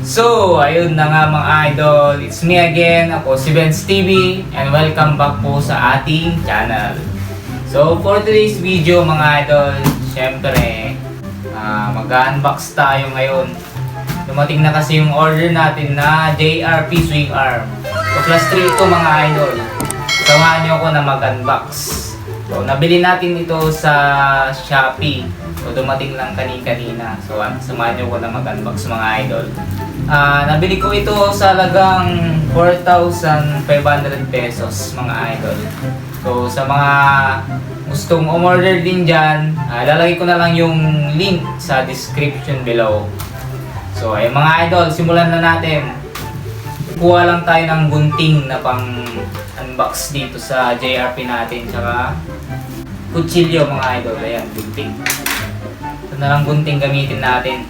So, ayun na nga mga idol. It's me again. Ako si Benz TV and welcome back po sa ating channel. So, for today's video mga idol, syempre, mag-unbox tayo ngayon. Dumating na kasi yung order natin na JRP Swing Arm. So, plus 3 ito mga idol. Samahan nyo ako na mag-unbox. So, nabili natin ito sa Shopee. So, dumating lang kanina. So, samahan nyo ko na mag-unbox mga idol. Nabili ko ito sa halagang 4,500 pesos mga idol. So, sa mga gustong umorder din dyan, lalagay ko na lang yung link sa description below. So, ay mga idol, simulan na natin. Kuha lang tayo ng gunting na pang unbox dito sa JRP natin. Tsaka kutsilyo mga idol. Ayan, gunting. Ito na lang gunting gamitin natin.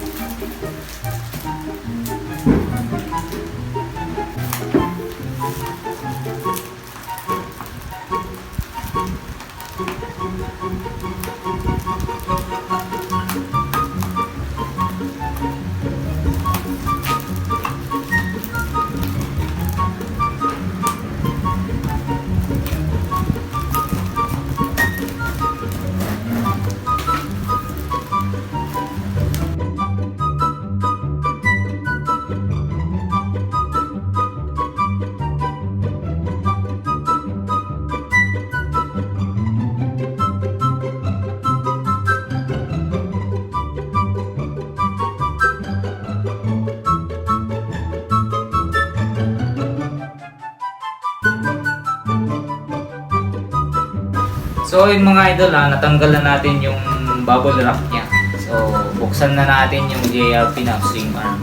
So yung mga idol, natanggal na natin yung bubble wrap niya. So buksan na natin yung JRP na swing arm.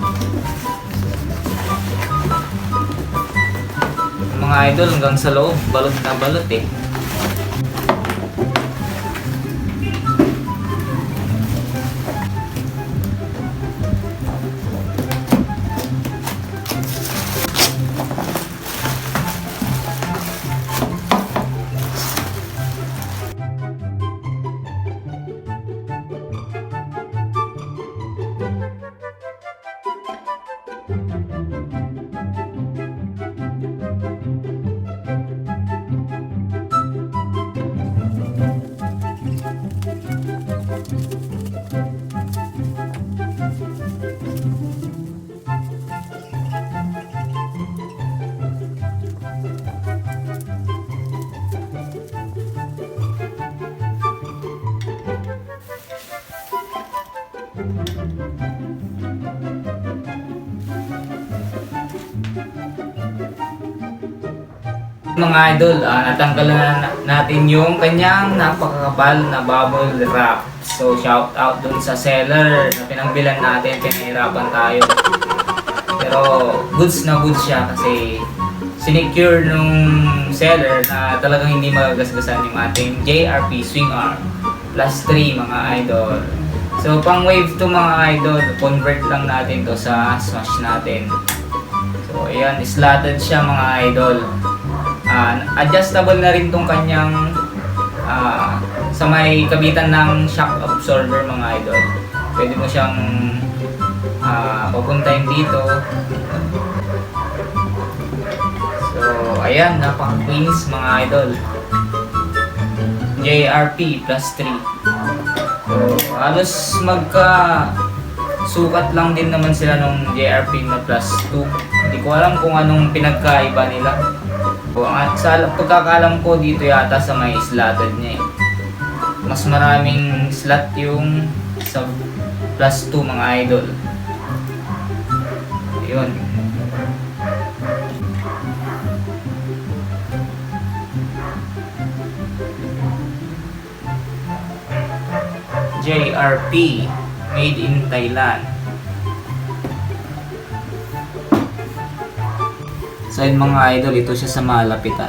Yung mga idol hanggang sa loob, balot na balot eh. Mga idol, natanggal na natin yung kanyang napakakapal na bubble wrap. So shout out dun sa seller na pinangbilan natin, pinahirapan tayo. Pero goods na goods siya kasi sinecure nung seller na talagang hindi magagasgasan yung ating JRP Swing Arm plus 3 mga idol. So pang wave to mga idol, convert lang natin to sa smash natin. So ayan, slotted siya mga idol. Adjustable na rin tong kanyang sa may kabitan ng shock absorber mga idol. Pwede mo siyang papuntahin dito. So ayan, napaka-queens mga idol. JRP plus 3. So halos sukat lang din naman sila nung JRP na plus 2. Hindi ko alam kung anong pinagkaiba nila. Sa pagkakalam ko dito yata sa may slotted niya eh. Mas maraming slot yung sa plus 2 mga idol. Ayun. JRP made in Thailand. So yun mga idol, ito siya sa malapitan.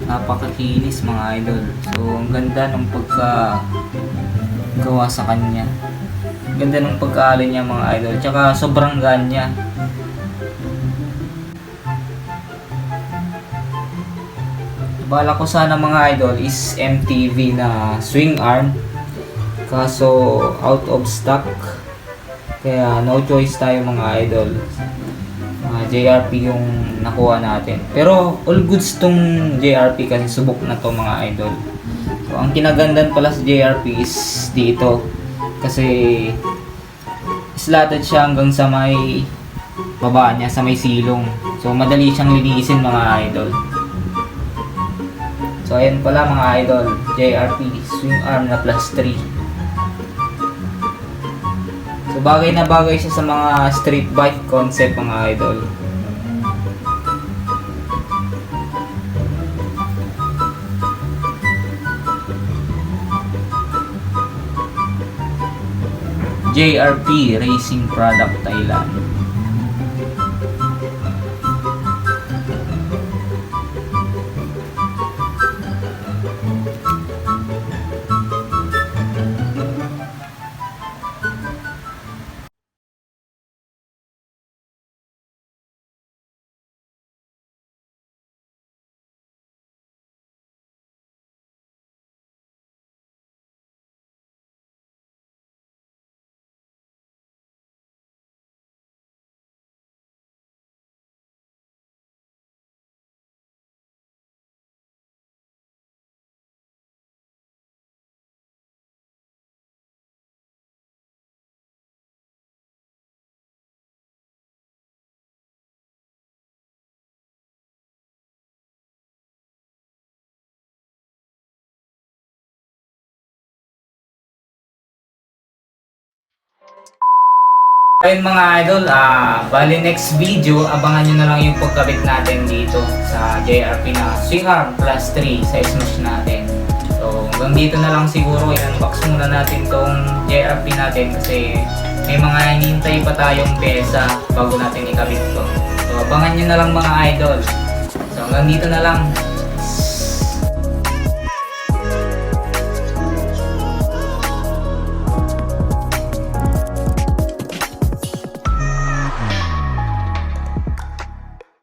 Napakakinis mga idol. So ang ganda ng pagkagawa sa kanya. Ganda ng pagkaalin niya mga idol. Tsaka sobrang ganya. Bala ko sana mga idol is MTV na swing arm. Kaso out of stock. Kaya no choice tayo mga idol. Mga JRP yung nakuha natin. Pero all goods tong JRP kasi subok na to mga idol. So ang kinagandan pala sa JRP is dito. Kasi slotted siya hanggang sa may baba niya, sa may silong. So madali siyang linisin mga idol. So ayan pala mga idol, JRP swing arm na plus 3. So bagay na bagay siya sa mga street bike concept mga idol. JRP Racing Product Thailand. Ayun mga idol, bali next video, abangan nyo na lang yung pagkabit natin dito sa JRP na swing arm plus 3 sa smash natin. So hanggang dito na lang siguro, i-unbox muna natin tong JRP natin kasi may mga hinihintay pa tayong pesa bago natin ikabit to. So abangan nyo na lang mga idol. So hanggang dito na lang.